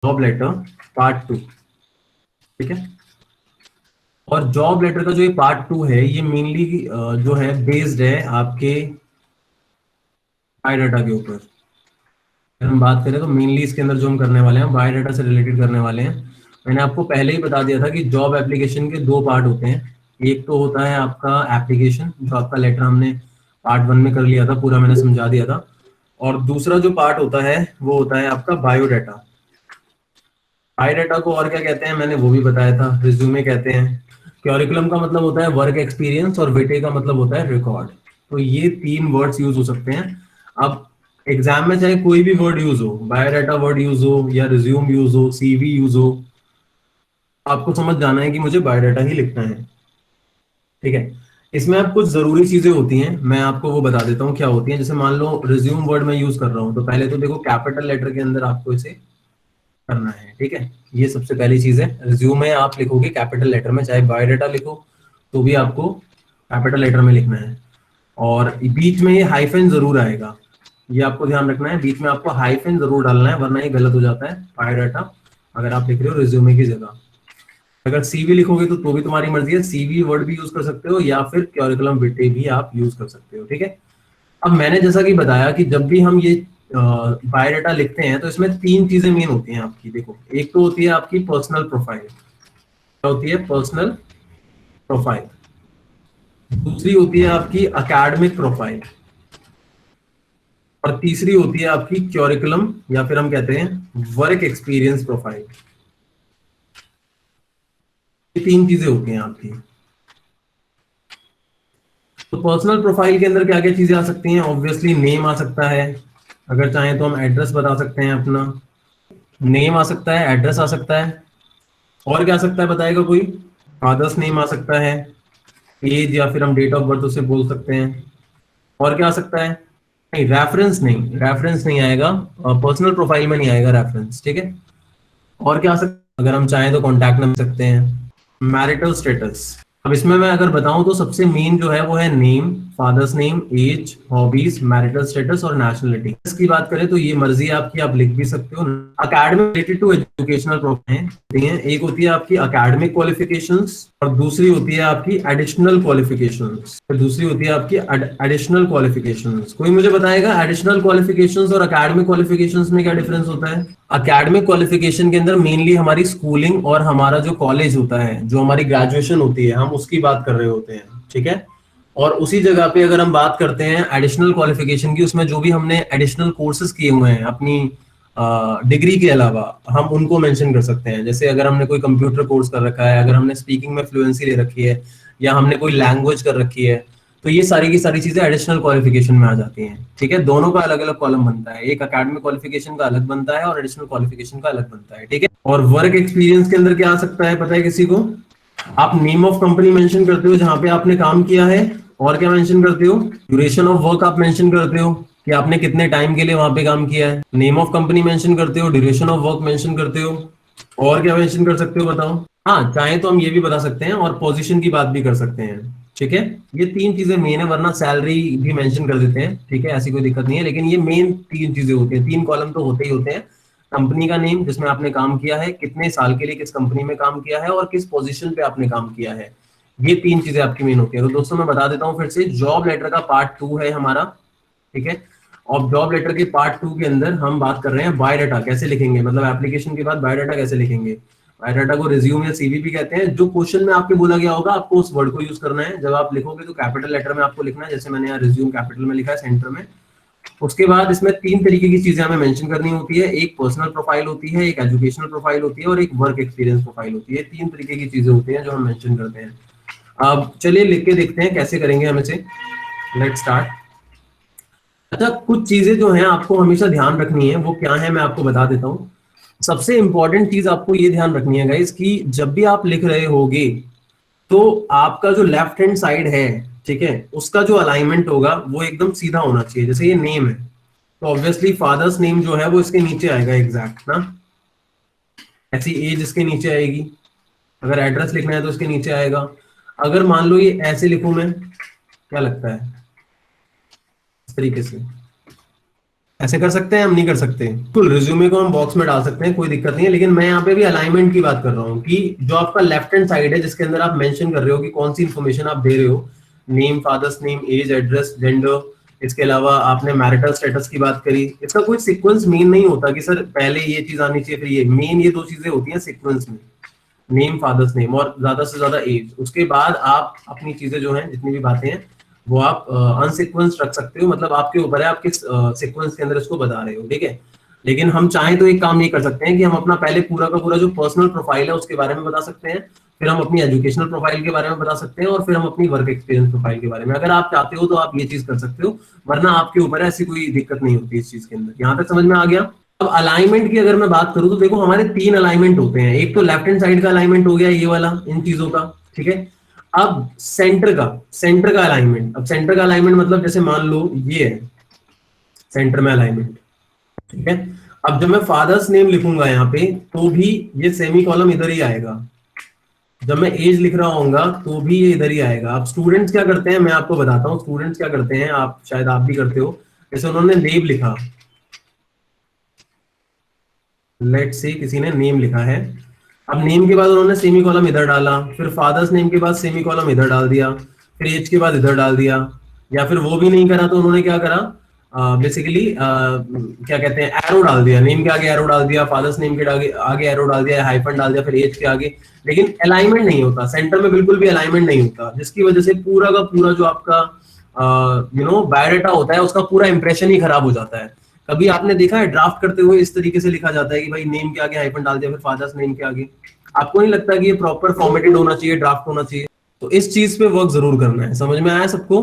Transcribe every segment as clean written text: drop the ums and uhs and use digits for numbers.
Job letter part 2, ठीक है। और जॉब लेटर का जो ये पार्ट 2 है, ये मेनली जो है बेस्ड है आपके बायोडाटा के ऊपर। अगर हम बात करें तो मेनली इसके अंदर जो हम करने वाले हैं बायोडाटा से रिलेटेड करने वाले हैं। मैंने आपको पहले ही बता दिया था कि जॉब एप्लीकेशन के दो पार्ट होते हैं। एक तो होता है आपका एप्लीकेशन, जो आपका लेटर हमने पार्ट 1 में कर लिया था, पूरा मैंने समझा दिया था। और दूसरा जो पार्ट होता है वो होता है आपका बायोडाटा। बायोडाटा को और क्या कहते हैं मैंने वो भी बताया था, रिज्यूमे कहते हैं। क्योरिकुलम का मतलब होता है वर्क एक्सपीरियंस, और वेटे का मतलब होता है रिकॉर्ड। तो ये तीन वर्ड्स यूज हो सकते हैं। अब एग्जाम में चाहे कोई भी वर्ड यूज हो, बायोडाटा वर्ड यूज हो या रिज्यूम यूज हो, सीवी यूज हो, आपको समझ जाना है कि मुझे बायोडाटा ही लिखना है, ठीक है। इसमें अब कुछ जरूरी चीजें होती हैं, मैं आपको वो बता देता हूँ क्या होती हैं। जैसे मान लो रिज्यूम वर्ड मैं यूज कर रहा हूँ, तो पहले तो देखो कैपिटल लेटर के अंदर आपको इसे करना है, ठीक है। ये सबसे पहली चीज है। रिज्यूमे आप लिखोगे कैपिटल लेटर में, चाहे बायोडाटा लिखो तो भी आपको कैपिटल लेटर में लिखना है। और बीच में ये हाइफन जरूर आएगा, ये आपको ध्यान रखना है। बीच में आपको हाइफन जरूर डालना है, वरना ये गलत हो जाता है बायोडाटा अगर आप लिख रहे हो रिज्यूमे की जगह। अगर सीवी लिखोगे तो भी तुम्हारी मर्जी है, सीवी वर्ड भी यूज कर सकते हो या फिर क्योरिकुलम विटे भी आप यूज कर सकते हो, ठीक है। अब मैंने जैसा कि बताया कि जब भी हम ये बायोडाटा लिखते हैं तो इसमें तीन चीजें मेन होती हैं आपकी। देखो, एक तो होती है आपकी पर्सनल प्रोफाइल, क्या होती है पर्सनल प्रोफाइल। दूसरी होती है आपकी एकेडमिक प्रोफाइल, और तीसरी होती है आपकी क्योरिकुलम या फिर हम कहते हैं वर्क एक्सपीरियंस प्रोफाइल। ये तीन चीजें होती हैं आपकी। तो पर्सनल प्रोफाइल के अंदर क्या क्या चीजें आ सकती हैं? ऑब्वियसली नेम आ सकता है, अगर चाहें तो हम एड्रेस बता सकते हैं अपना। नेम आ सकता है, एड्रेस आ सकता है, और क्या आ सकता है बताएगा कोई? फादर्स नेम आ सकता है, एज या फिर हम डेट ऑफ बर्थ उसे बोल सकते हैं। और क्या आ सकता है? नहीं, रेफरेंस नहीं, रेफरेंस नहीं आएगा, पर्सनल प्रोफाइल में नहीं आएगा रेफरेंस, ठीक है। और क्या आ सकता है? अगर हम चाहें तो कॉन्टैक्ट नंबर सकते हैं। मैरिटल स्टेटस, अब इसमें मैं अगर बताऊं तो सबसे मेन जो है वो है name, father's name, age, hobbies, marital status और नेशनलिटी। इसकी बात करें तो ये मर्जी है आपकी, आप लिख भी सकते हो। Academic related to educational profile हैं, एक होती है आपकी अकेडमिक क्वालिफिकेशंस और दूसरी होती है आपकी एडिशनल क्वालिफिकेशंस, दूसरी होती है आपकी एडिशनल क्वालिफिकेशंस। कोई मुझे बताएगा एडिशनल क्वालिफिकेशंस और अकेडमिक क्वालिफिकेशंस में क्या डिफरेंस होता है? अकेडमिक क्वालिफिकेशन के अंदर मेनली हमारी स्कूलिंग और हमारा जो कॉलेज होता है, जो हमारी ग्रेजुएशन होती है, हम उसकी बात कर रहे होते हैं, ठीक है। और उसी जगह पे अगर हम बात करते हैं एडिशनल क्वालिफिकेशन की, उसमें जो भी हमने एडिशनल कोर्सेज किए हुए हैं अपनी डिग्री के अलावा, हम उनको मेंशन कर सकते हैं। जैसे अगर हमने कोई कंप्यूटर कोर्स कर रखा है, अगर हमने स्पीकिंग में फ्लुएंसी ले रखी है, या हमने कोई लैंग्वेज कर रखी है, तो ये सारी की सारी चीजें एडिशनल क्वालिफिकेशन में आ जाती हैं, ठीक है। दोनों का अलग अलग कॉलम बनता है, एक एकेडमिक क्वालिफिकेशन का अलग बनता है और एडिशनल क्वालिफिकेशन का अलग बनता है, ठीक है। और वर्क एक्सपीरियंस के अंदर क्या आ सकता है पता है किसी को? आप नेम ऑफ कंपनी मेंशन करते हो जहां पे आपने काम किया है, और क्या मेंशन करते हो? ड्यूरेशन ऑफ वर्क आप मेंशन करते हो कि आपने कितने टाइम के लिए वहां पे काम किया है। नेम ऑफ कंपनी मेंशन करते हो, ड्यूरेशन ऑफ वर्क मेंशन करते हो, और क्या मेंशन कर सकते हो बताओ? हाँ, चाहे तो हम ये भी बता सकते हैं और पोजीशन की बात भी कर सकते हैं, ठीक है। ये तीन चीजें मेन है, वरना सैलरी भी मेंशन कर देते हैं, ठीक है, ऐसी कोई दिक्कत नहीं है। लेकिन ये मेन तीन चीजें होती हैं, तीन कॉलम तो होते ही होते हैं। कंपनी का नेम जिसमें आपने काम किया है, कितने साल के लिए किस कंपनी में काम किया है, और किस पोजीशन पे आपने काम किया है। ये तीन चीजें आपकी मेन होती है। तो दोस्तों मैं बता देता हूँ फिर से, जॉब लेटर का पार्ट 2 है हमारा, ठीक है। और जॉब लेटर के पार्ट 2 के अंदर हम बात कर रहे हैं बायोडाटा कैसे लिखेंगे, मतलब एप्लीकेशन के बाद बायोडाटा कैसे लिखेंगे। बायोडाटा को रिज्यूम या सीवी भी कहते हैं। जो क्वेश्चन में आपके बोला गया होगा आपको उस वर्ड को यूज करना है। जब आप लिखोगे तो कैपिटल लेटर में आपको लिखना है, जैसे मैंने यहाँ रिज्यूम कैपिटल में लिखा है सेंटर में। उसके बाद इसमें तीन तरीके की चीजें हमें मेंशन करनी होती है, एक पर्सनल प्रोफाइल होती है, एक एजुकेशनल प्रोफाइल होती है, और एक वर्क एक्सपीरियंस प्रोफाइल होती है। तीन तरीके की चीजें होती हैं जो हम मेंशन करते हैं। अब चलिए लिख के देखते हैं कैसे करेंगे हम इसे। Let's start. अच्छा, कुछ चीजें जो हैं आपको हमेशा ध्यान रखनी है, वो क्या है मैं आपको बता देता हूँ। सबसे इंपॉर्टेंट चीज आपको ये ध्यान रखनी है गाइस, कि जब भी आप लिख रहे होगे तो आपका जो लेफ्ट हैंड साइड है, ठीक है, उसका जो अलाइनमेंट होगा वो एकदम सीधा होना चाहिए। जैसे ये नेम है, तो ऑब्वियसली फादर्स नेम जो है वो इसके नीचे आएगा एग्जैक्ट ना, ऐसी एज इसके नीचे आएगी। अगर एड्रेस लिखना है तो इसके नीचे आएगा। अगर मान लो ये ऐसे लिखूं मैं, क्या लगता है इस तरीके से? ऐसे कर सकते हैं, हम नहीं कर सकते? बिल्कुल, रिज्यूमे को हम बॉक्स में डाल सकते हैं, कोई दिक्कत नहीं है, लेकिन मैं यहाँ पे भी अलाइनमेंट की बात कर रहा हूँ कि जो आपका लेफ्ट हैंड साइड है जिसके अंदर आप मेंशन कर रहे हो कि कौन सी इंफॉर्मेशन आप दे रहे हो, name, father's name, age, address, gender, इसके अलावा आपने मैरिटल स्टेटस की बात करी, इसका कोई सीक्वेंस मेन नहीं होता कि सर पहले ये चीज आनी चाहिए फिर ये, मेन ये दो चीजें होती हैं सीक्वेंस में, नेम, फादर्स नेम और ज्यादा से ज्यादा एज। उसके बाद आप अपनी चीजें जो हैं जितनी भी बातें हैं वो आप अनसीक्वेंस रख सकते हो, मतलब आपके ऊपर है आप किस सीक्वेंस के अंदर इसको बता रहे हो, ठीक है। लेकिन हम चाहें तो एक काम ये कर सकते हैं कि हम अपना पहले पूरा का पूरा जो पर्सनल प्रोफाइल है उसके बारे में बता सकते हैं, फिर हम अपनी एजुकेशनल प्रोफाइल के बारे में बता सकते हैं और फिर हम अपनी वर्क एक्सपीरियंस प्रोफाइल के बारे में, अगर आप चाहते हो तो आप ये चीज कर सकते हो, वरना आपके ऊपर है, ऐसी कोई दिक्कत नहीं होती इस चीज के अंदर। यहाँ तक समझ में आ गया? अब अलाइनमेंट की अगर मैं बात करूं तो देखो हमारे तीन अलाइनमेंट होते हैं, एक तो लेफ्ट हैंड साइड का अलाइनमेंट हो गया ये वाला इन चीजों का, ठीक है। अब सेंटर का अलाइनमेंट, अब सेंटर का अलाइनमेंट मतलब जैसे मान लो ये है सेंटर में अलाइनमेंट, ठीक है। अब जब मैं फादर्स नेम लिखूंगा यहाँ पे तो भी ये सेमी कॉलम इधर ही आएगा, जब मैं एज लिख रहा होऊंगा तो भी ये इधर ही आएगा। अब स्टूडेंट्स क्या करते हैं मैं आपको बताता हूँ, स्टूडेंट्स क्या करते हैं, आप शायद आप भी करते हो, जैसे उन्होंने नेम लिखा, लेट से किसी ने नेम लिखा है, अब नेम के बाद उन्होंने सेमी कॉलम इधर डाला, फिर फादर्स नेम के बाद सेमी कॉलम इधर डाल दिया, फिर एज के बाद इधर डाल दिया, या फिर वो भी नहीं करा तो उन्होंने क्या करा, बेसिकली क्या कहते हैं, एरो डाल दिया, नेम के आगे एरो डाल दिया, फादर्स नेम के आगे आगे एरो डाल दिया, हाइफन डाल दिया, फिर एज के आगे, लेकिन अलाइनमेंट नहीं होता, सेंटर में बिल्कुल भी अलाइनमेंट नहीं होता, जिसकी वजह से पूरा का पूरा जो आपका बायोडाटा होता है उसका पूरा इंप्रेशन ही खराब हो जाता है। कभी आपने देखा है ड्राफ्ट करते हुए इस तरीके से लिखा जाता है कि भाई नेम के आगे हाइफन डाल दिया फिर फादर्स नेम के आगे, आपको नहीं लगता कि ये प्रॉपर फॉर्मेटेड होना चाहिए, ड्राफ्ट होना चाहिए? तो इस चीज पे वर्क जरूर करना है। समझ में आया सबको?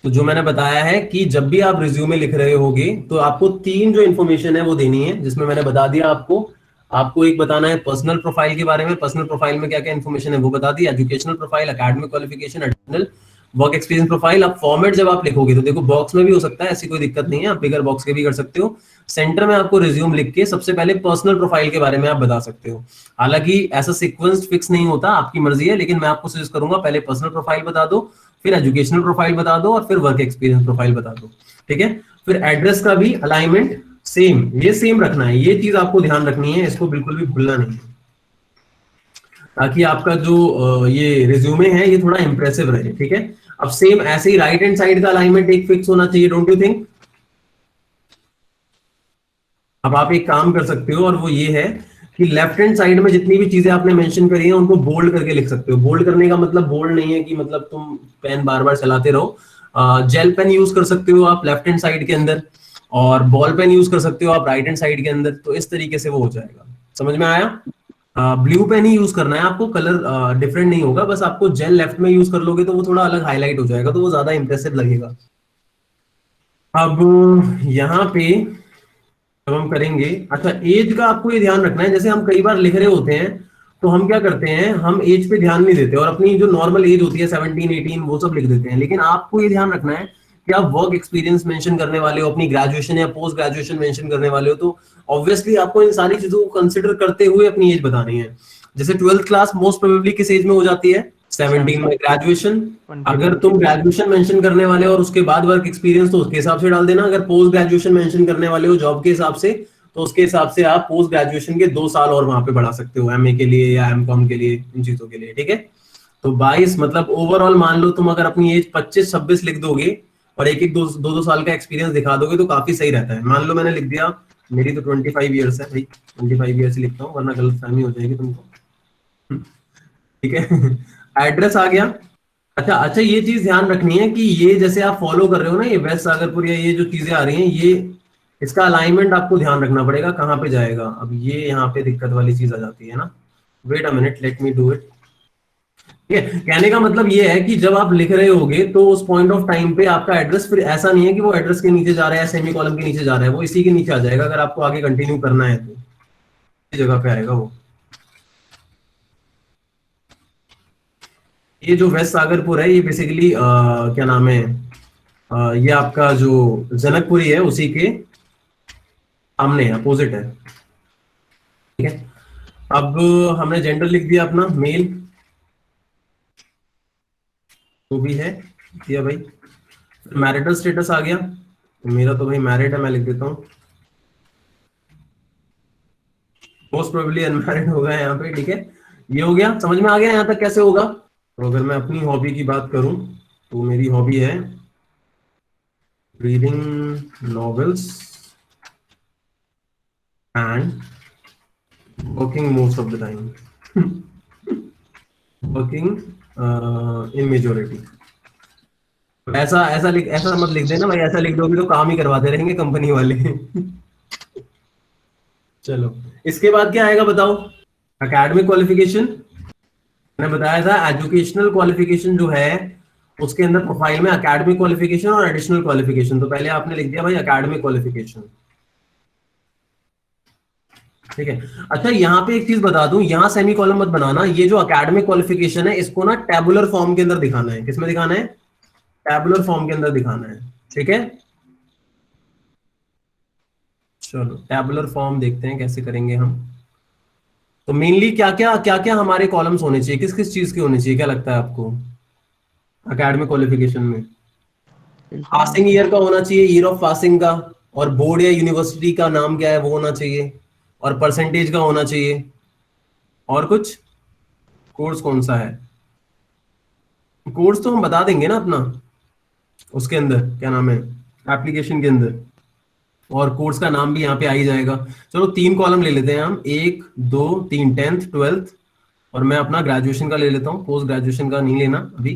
तो जो मैंने बताया है कि जब भी आप रिज्यूमे लिख रहे होगे तो आपको तीन जो इन्फॉर्मेशन है वो देनी है, जिसमें मैंने बता दिया आपको, आपको एक बताना है पर्सनल प्रोफाइल के बारे में, पर्सनल प्रोफाइल में क्या क्या इन्फॉर्मेशन है वो बता दी, educational profile, academic qualification, additional work experience profile. अब फॉर्मेट जब आप लिखोगे तो देखो बॉक्स में भी हो सकता है, ऐसी कोई दिक्कत नहीं है, आप बिगर बॉक्स के भी कर सकते हो। सेंटर में आपको रिज्यूम लिख के सबसे पहले पर्सनल प्रोफाइल के बारे में आप बता सकते हो, हालांकि ऐसा सीक्वेंस फिक्स नहीं होता, आपकी मर्जी है, लेकिन मैं आपको सजेस्ट करूंगा पहले पर्सनल प्रोफाइल बता दो, फिर एजुकेशनल प्रोफाइल बता दो और फिर वर्क एक्सपीरियंस प्रोफाइल बता दो, ठीक है। फिर एड्रेस का भी अलाइनमेंट सेम, ये सेम रखना है, ये चीज आपको ध्यान रखनी है, इसको बिल्कुल भी भूलना नहीं है, ताकि आपका जो ये रिज्यूमे है ये थोड़ा इंप्रेसिव रहे, ठीक है। अब सेम ऐसे ही राइट हैंड साइड का अलाइनमेंट एक फिक्स होना चाहिए, डोंट यू थिंक? अब आप एक काम कर सकते हो और वो ये है कि लेफ्ट हैंड साइड में जितनी भी चीजें आपने मेंशन करी है उनको बोल्ड करके लिख सकते हो। बोल्ड करने का मतलब बोल्ड नहीं है कि मतलब तुम पेन बार बार चलाते रहो, जेल पेन यूज कर सकते हो आप लेफ्ट हैंड साइड के अंदर, और बॉल पेन यूज कर सकते हो आप राइट हैंड साइड के अंदर, तो इस तरीके से वो हो जाएगा। समझ में आया? ब्लू पेन ही यूज करना है आपको, कलर डिफरेंट नहीं होगा, बस आपको जेल लेफ्ट में यूज कर लोगे तो वो थोड़ा अलग हाईलाइट हो जाएगा, तो वो ज्यादा इंप्रेसिव लगेगा। अब यहाँ पे जब हम करेंगे, अच्छा एज का आपको ये ध्यान रखना है, जैसे हम कई बार लिख रहे होते हैं तो हम क्या करते हैं, हम एज पे ध्यान नहीं देते और अपनी जो नॉर्मल एज होती है 17 18 वो सब लिख देते हैं, लेकिन आपको ये ध्यान रखना है कि आप वर्क एक्सपीरियंस मेंशन करने वाले हो, अपनी ग्रेजुएशन या पोस्ट ग्रेजुएशन मेंशन करने वाले हो, तो ऑब्वियसली आपको इन सारी चीजों को कंसिडर करते हुए अपनी एज बतानी है। जैसे 12th क्लास मोस्ट प्रोबेबली किस एज में हो जाती है? 17 में। ग्रेजुएशन, अगर तुम ग्रेजुएशन मेंशन करने वाले हो और उसके बाद वर्क एक्सपीरियंस तो उसके हिसाब से डाल देना, अगर पोस्ट ग्रेजुएशन मेंशन करने वाले हो जॉब के हिसाब से तो उसके हिसाब से आप पोस्ट ग्रेजुएशन के 2 साल और वहां पे बढ़ा सकते हो, एमए के लिए या एमकॉम के लिए, इन चीजों के लिए, ठीक है। तो 22 मतलब ओवरऑल मान लो तुम अगर अपनी एज 25 26 लिख दोगे और एक एक दो साल का एक्सपीरियंस दिखा दोगे तो काफी सही रहता है। मान लो मैंने लिख दिया, मेरी तो 25 ईयर्स है भाई, 25 ईयर्स ही लिखता हूँ वरना गलत फहमी हो जाएगी तुमको, ठीक है। एड्रेस आ गया। अच्छा अच्छा, ये चीज ध्यान रखनी है कि ये जैसे आप फॉलो कर रहे हो ना, ये वेस्ट सागरपुर या ये जो चीजें आ रही हैं, ये इसका अलाइनमेंट आपको ध्यान रखना पड़ेगा कहाँ पे जाएगा। अब ये यहाँ पे दिक्कत वाली चीज आ जाती है ना, wait a minute let me do it. ठीक है, कहने का मतलब ये है कि जब आप लिख रहे होगे तो उस पॉइंट ऑफ टाइम पे आपका एड्रेस फिर ऐसा नहीं है कि वो एड्रेस के नीचे जा रहा है, सेमी कॉलम के नीचे जा रहा है, वो इसी के नीचे आ जाएगा अगर आपको आगे कंटिन्यू करना है तो इस जगह पे आएगा वो। ये जो वेस्ट सागरपुर है ये बेसिकली क्या नाम है, ये आपका जो जनकपुरी है उसी के सामने अपोजिट है, ठीक है। अब हमने जेंडर लिख दिया अपना मेल, जो भी है दिया भाई। मैरिटल स्टेटस आ गया, मेरा तो भाई मैरिड है, मैं लिख देता हूँ मोस्ट प्रोबेबली अनमैरिड होगा यहाँ पे, ठीक है। ये हो गया, समझ में आ गया यहाँ तक कैसे होगा। तो अगर मैं अपनी हॉबी की बात करूं तो मेरी हॉबी है reading novels and working most of the time, working in majority. ऐसा ऐसा लिख, ऐसा मत लिख देना भाई, ऐसा लिख दोगे तो काम ही करवाते रहेंगे कंपनी वाले। चलो, इसके बाद क्या आएगा बताओ। एकेडमिक क्वालिफिकेशन, मैंने बताया था एजुकेशनल क्वालिफिकेशन जो है उसके अंदर प्रोफाइल में एकेडमिक क्वालिफिकेशन और एडिशनल क्वालिफिकेशन, तो पहले आपने लिख दिया भाई एकेडमिक क्वालिफिकेशन, ठीक है। अच्छा, यहाँ पे एक चीज बता दूं, यहाँ सेमी कॉलम मत बनाना, ये जो एकेडमिक क्वालिफिकेशन है इसको ना टेबुलर फॉर्म के अंदर दिखाना है। किसमें दिखाना है? टेबुलर फॉर्म के अंदर दिखाना है, ठीक है। चलो टेबुलर फॉर्म देखते हैं कैसे करेंगे हम। तो मेनली क्या क्या हमारे कॉलम्स होने चाहिए, किस किस चीज के होने चाहिए, क्या लगता है आपको एकेडमिक क्वालिफिकेशन में? पासिंग ईयर का होना चाहिए, ईयर ऑफ पासिंग का, और बोर्ड या यूनिवर्सिटी का नाम क्या है वो होना चाहिए, और परसेंटेज का होना चाहिए, और कुछ? कोर्स कौन सा है? कोर्स तो हम बता देंगे ना अपना, उसके अंदर क्या नाम है, एप्लीकेशन के अंदर, और कोर्स का नाम भी यहाँ पे आ ही जाएगा। चलो 3 कॉलम ले लेते हैं हम, 1 2 3, 10th 12th, और मैं अपना ग्रेजुएशन का ले लेता हूँ, पोस्ट ग्रेजुएशन का नहीं लेना अभी,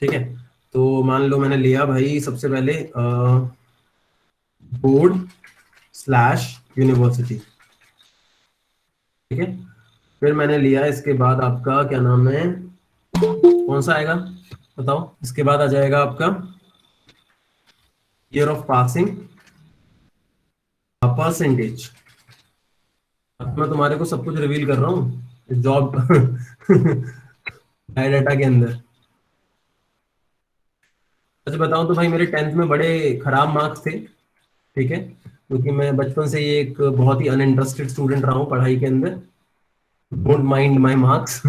ठीक है। तो मान लो मैंने लिया भाई सबसे पहले बोर्ड स्लैश यूनिवर्सिटी, ठीक है। फिर मैंने लिया इसके बाद आपका क्या नाम है, कौन सा आएगा बताओ, इसके बाद आ जाएगा आपका ईयर ऑफ पासिंग, परसेंटेज। अब मैं तुम्हारे को सब कुछ रिवील कर रहा हूँ जॉब बायोडाटा के अंदर। सच बताऊं तो भाई मेरे 10th में बड़े खराब मार्क्स थे, ठीक है, क्योंकि मैं बचपन से ही एक बहुत ही अनइंटरेस्टेड स्टूडेंट रहा हूँ पढ़ाई के अंदर, डोंट माइंड माय मार्क्स।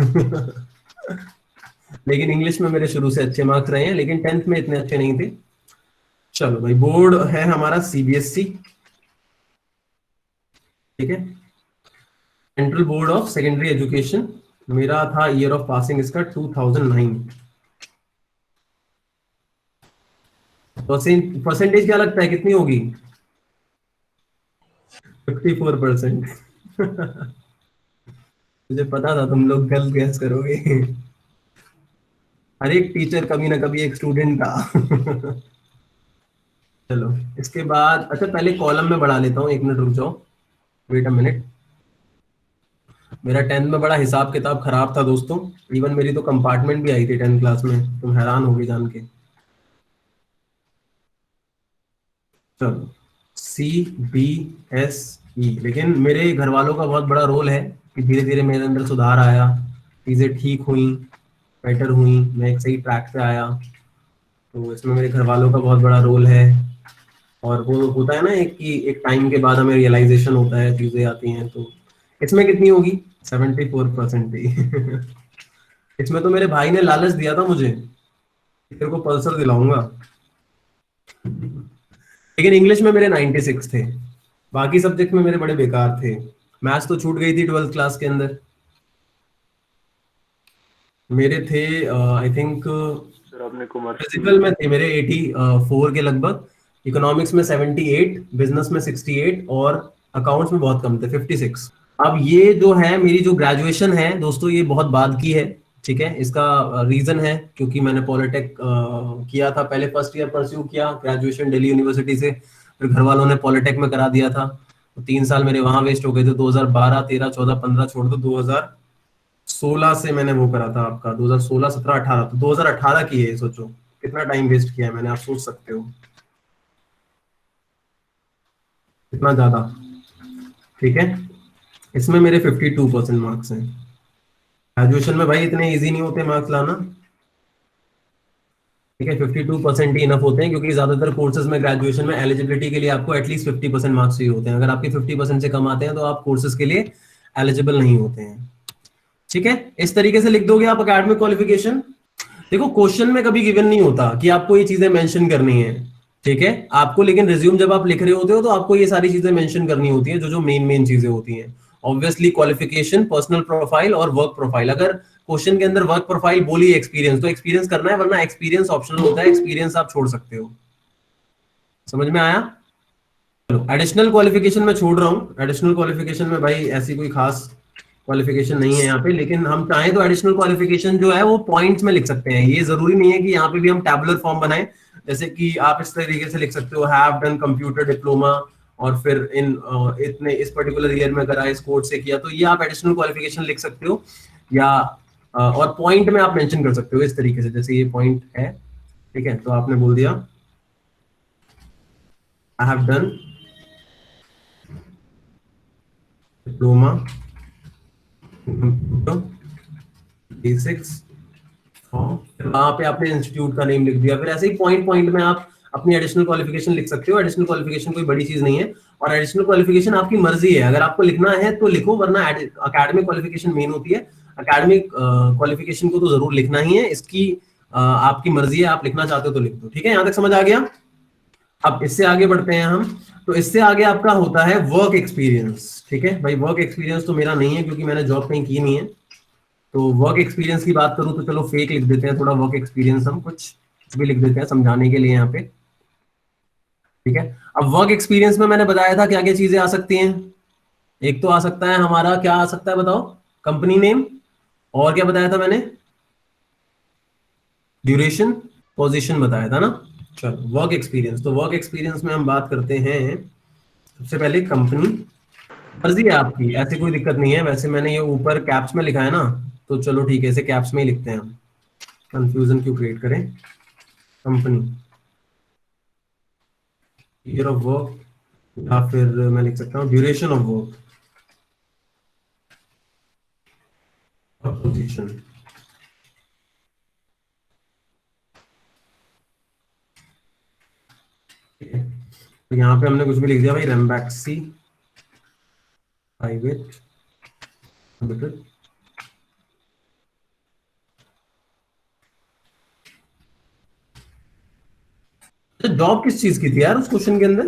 लेकिन इंग्लिश में मेरे शुरू से अच्छे मार्क्स रहे हैं, लेकिन 10th में इतने अच्छे नहीं थे। चलो भाई, बोर्ड है हमारा सीबीएसई, ठीक है, central board of secondary education. मेरा था ईयर ऑफ पासिंग इसका 2009। परसेंटेज क्या लगता है कितनी होगी? 54%। मुझे पता था तुम लोग गलत गैस करोगे। हर एक टीचर कभी ना कभी एक स्टूडेंट था। चलो इसके बाद, अच्छा पहले कॉलम में बढ़ा लेता हूँ, 1 मिनट रुक जाओ, वेट अ मिनट। मेरा 10th में बड़ा हिसाब किताब खराब था दोस्तों, इवन मेरी तो कंपार्टमेंट भी आई थी 10th क्लास में, तुम हैरान होगी जान के। चलो CBSE, लेकिन मेरे घर वालों का बहुत बड़ा रोल है कि धीरे धीरे मेरे अंदर सुधार आया, चीजें ठीक हुई, बेटर हुई, मैं एक सही ट्रैक पे आया, तो इसमें मेरे घर वालों का बहुत बड़ा रोल है। और वो होता है ना एक कि एक टाइम के बाद हमें रियलाइजेशन होता है, चीजें आती हैं, तो इसमें कितनी होगी? 74% थी। इसमें तो मेरे भाई ने लालच दिया था मुझे, तेरे को पल्सर दिलाऊंगा, लेकिन इंग्लिश में मेरे 96 थे, बाकी सब्जेक्ट में मेरे बड़े बेकार थे। मैथ्स तो छूट गई थी 12th क्लास के अंदर। मेरे थे आई थिंक, सर आपने कॉमर्स फिजिकल में थे मेरे 84 के लगभग, इकोनॉमिक्स में 78, बिजनेस में 68, और अकाउंट्स में बहुत कम थे, 56। अब ये जो है मेरी जो ग्रेजुएशन है दोस्तों, ये बहुत बाद की है, ठीक है। इसका रीजन है क्योंकि मैंने पॉलिटेक किया था, पहले फर्स्ट ईयर परस्यू किया ग्रेजुएशन दिल्ली यूनिवर्सिटी से, फिर घर वालों ने पॉलिटेक में करा दिया था, तो 3 साल मेरे वहां वेस्ट हो गए थे। 2012 13 14 15 छोड़ दो, 2016 से मैंने वो करा था आपका, 2016 17 18, तो 2018 की है, सोचो कितना टाइम वेस्ट किया है मैंने, आप सोच सकते हो कितना ज्यादा, ठीक है। इसमें मेरे 52% मार्क्स हैं। ग्रेजुएशन में भाई इतने इजी नहीं होते मार्क्स लाना, ठीक है। 52% ही इनफ होते हैं, क्योंकि ज्यादातर कोर्सेज में ग्रेजुएशन में एलिजिबिलिटी के लिए आपको एटलीस्ट 50% मार्क्स चाहिए होते हैं। अगर आपके 50% से कम आते हैं तो आप कोर्सेज के लिए एलिजिबल नहीं होते हैं, ठीक है। इस तरीके से लिख दोगे आप एकेडमिक क्वालिफिकेशन। देखो क्वेश्चन में कभी गिवन नहीं होता कि आपको ये चीजें मेंशन करनी है, ठीक है। आपको लेकिन रिज्यूम जब आप लिख रहे होते हो तो आपको ये सारी चीजें मेंशन करनी होती है, जो जो मेन मेन चीजें होती हैं। ऑब्वियसली क्वालिफिकेशन, पर्सनल प्रोफाइल और वर्क प्रोफाइल। अगर क्वेश्चन के अंदर वर्क प्रोफाइल बोली एक्सपीरियंस, तो एक्सपीरियंस करना है, वरना एक्सपीरियंस ऑप्शनल होता है, एक्सपीरियंस आप छोड़ सकते हो। समझ में आया? चलो, एडिशनल क्वालिफिकेशन में छोड़ रहा हूँ। एडिशनल क्वालिफिकेशन में भाई ऐसी कोई खास क्वालिफिकेशन नहीं है यहाँ पे, लेकिन हम चाहें तो एडिशनल क्वालिफिकेशन जो है वो पॉइंट्स में लिख सकते हैं। ये जरूरी नहीं है कि यहाँ पे भी हम टैबुलर फॉर्म बनाएं। जैसे कि आप इस तरीके से लिख सकते हो, हैव डन कंप्यूटर डिप्लोमा, और फिर इन इतने इस पर्टिकुलर ईयर में करा, इस कोर्स से किया, तो ये आप एडिशनल क्वालिफिकेशन लिख सकते हो। या और पॉइंट में आप मेंशन कर सकते हो इस तरीके से, जैसे ये पॉइंट है, ठीक है, तो आपने बोल दिया I have done diploma basics, वहां पे आपने इंस्टीट्यूट का नेम लिख दिया। फिर ऐसे ही पॉइंट पॉइंट में आप अपनी एडिशनल क्वालिफिकेशन लिख सकते हो। एडिशनल क्वालिफिकेशन कोई बड़ी चीज नहीं है, और एडिशनल क्वालिफिकेशन आपकी मर्जी है, अगर आपको लिखना है तो लिखो, वरना एकेडमिक क्वालिफिकेशन मेन होती है। एकेडमिक क्वालिफिकेशन को तो जरूर लिखना ही है, इसकी आपकी मर्जी है, आप लिखना चाहते हो तो लिख दो। ठीक है, यहां तक समझ आ गया? अब इससे आगे बढ़ते हैं हम। तो इससे आगे आपका होता है वर्क एक्सपीरियंस। ठीक है भाई, वर्क एक्सपीरियंस तो मेरा नहीं है क्योंकि मैंने जॉब कहीं की नहीं है। तो वर्क एक्सपीरियंस की बात करूं तो चलो फेक लिख देते हैं थोड़ा वर्क एक्सपीरियंस, हम कुछ भी लिख देते हैं समझाने के लिए यहाँ पे। ठीक है, अब वर्क एक्सपीरियंस में मैंने बताया था क्या क्या चीजें आ सकती हैं। एक तो आ सकता है हमारा, क्या आ सकता है बताओ? कंपनी नेम, और क्या बताया था मैंने? ड्यूरेशन, पोजीशन बताया था ना। चलो वर्क एक्सपीरियंस, तो वर्क एक्सपीरियंस में हम बात करते हैं सबसे पहले कंपनी। मर्जी है आपकी, ऐसी कोई दिक्कत नहीं है। वैसे मैंने ये ऊपर कैप्स में लिखा है ना, तो चलो ठीक है, इसे कैप्स में ही लिखते हैं हम, कंफ्यूजन क्यों क्रिएट करें। कंपनी, ईयर ऑफ वर्क, या फिर मैं लिख सकता हूँ ड्यूरेशन ऑफ वर्क और पोजीशन। तो यहाँ पे हमने कुछ भी लिख दिया भाई, रेम्बैक्सी प्राइवेट लिमिटेड। अच्छा, जॉब किस चीज की थी यार उस क्वेश्चन के अंदर?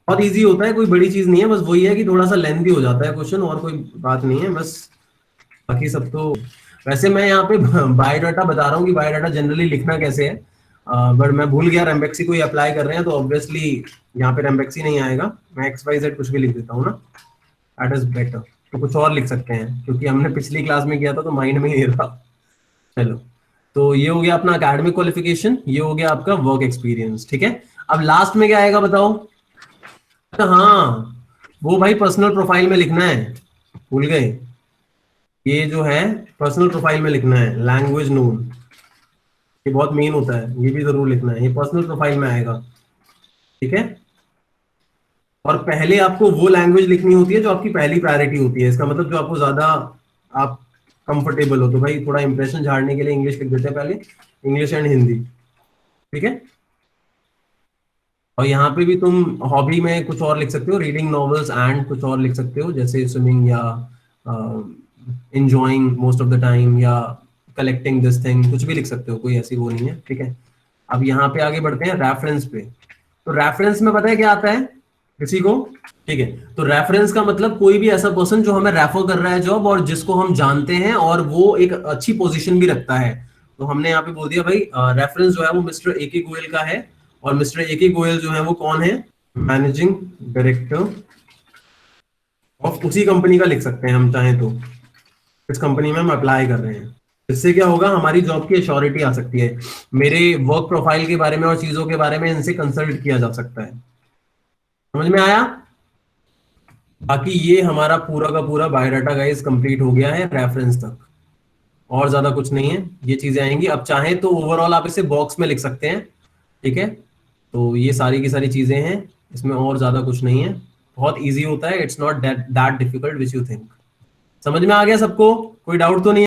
बहुत इजी होता है, कोई बड़ी चीज नहीं है, बस वही है कि थोड़ा सा लेंथी हो जाता है क्वेश्चन, और कोई बात नहीं है बस। बाकी सब तो, वैसे मैं यहाँ पे बायोडाटा बता रहा हूँ कि बायोडाटा जनरली लिखना कैसे है। बट मैं भूल गया, रेम्बेक्सी को ही अप्लाई कर रहे हैं तो ऑब्वियसली यहाँ पे रेम्बेक्सी नहीं आएगा। मैं एक्स वाई जेड कुछ भी लिख देता हूँ ना, दैट इज बेटर। तो कुछ और लिख सकते हैं क्योंकि हमने पिछली क्लास में किया था तो माइंड में ही नहीं रहा। चलो, तो ये हो गया अपना एकेडमिक क्वालिफिकेशन, ये हो गया आपका वर्क एक्सपीरियंस। ठीक है, अब लास्ट में क्या आएगा बताओ? हाँ, वो भाई पर्सनल प्रोफाइल में लिखना है, भूल गए। ये जो है पर्सनल प्रोफाइल में लिखना है, लैंग्वेज नोन, ये बहुत मेन होता है, ये भी जरूर लिखना है, ये पर्सनल प्रोफाइल में आएगा। ठीक है, और पहले आपको वो लैंग्वेज लिखनी होती है जो आपकी पहली प्रायोरिटी होती है। इसका मतलब जो आपको ज्यादा आप कंफर्टेबल हो, तो भाई थोड़ा इंप्रेशन झाड़ने के लिए इंग्लिश लिख देते हैं पहले, इंग्लिश एंड हिंदी। ठीक है, और यहाँ पे भी तुम हॉबी में कुछ और लिख सकते हो, रीडिंग नॉवेल्स एंड कुछ और लिख सकते हो, जैसे स्विमिंग, या enjoying most of the time, या collecting this thing, कुछ भी लिख सकते हो, कोई ऐसी वो नहीं है। ठीक है, अब यहाँ पे आगे बढ़ते हैं रेफरेंस पे। तो रेफरेंस में पता है क्या आता है किसी को? ठीक है, तो रेफरेंस का मतलब कोई भी ऐसा पर्सन जो हमें रेफर कर रहा है जॉब, और जिसको हम जानते हैं और वो एक अच्छी पोजीशन भी रखता है। तो हमने यहाँ पे बोल दिया भाई रेफरेंस जो है वो मिस्टर ए के गोयल का है, और मिस्टर ए के गोयल जो है वो कौन है? मैनेजिंग डायरेक्टर ऑफ उसी कंपनी का लिख सकते हैं हम चाहें तो, इस कंपनी में हम अप्लाई कर रहे हैं। इससे क्या होगा, हमारी जॉब की एश्योरिटी आ सकती है, मेरे वर्क प्रोफाइल के बारे में और चीजों के बारे में इनसे कंसल्ट किया जा सकता है। समझ में आया? बाकी ये हमारा पूरा का पूरा बायोडाटा गाइस कंप्लीट हो गया है रेफरेंस तक, और ज्यादा कुछ नहीं है, ये चीजें आएंगी। अब चाहें तो ओवरऑल आप इसे बॉक्स में लिख सकते हैं। ठीक है, तो ये सारी की सारी चीजें हैं, इसमें और ज्यादा कुछ नहीं है, बहुत इजी होता है, it's not that difficult which you think. समझ में आ गया सबको? कोई डाउट तो नहीं है?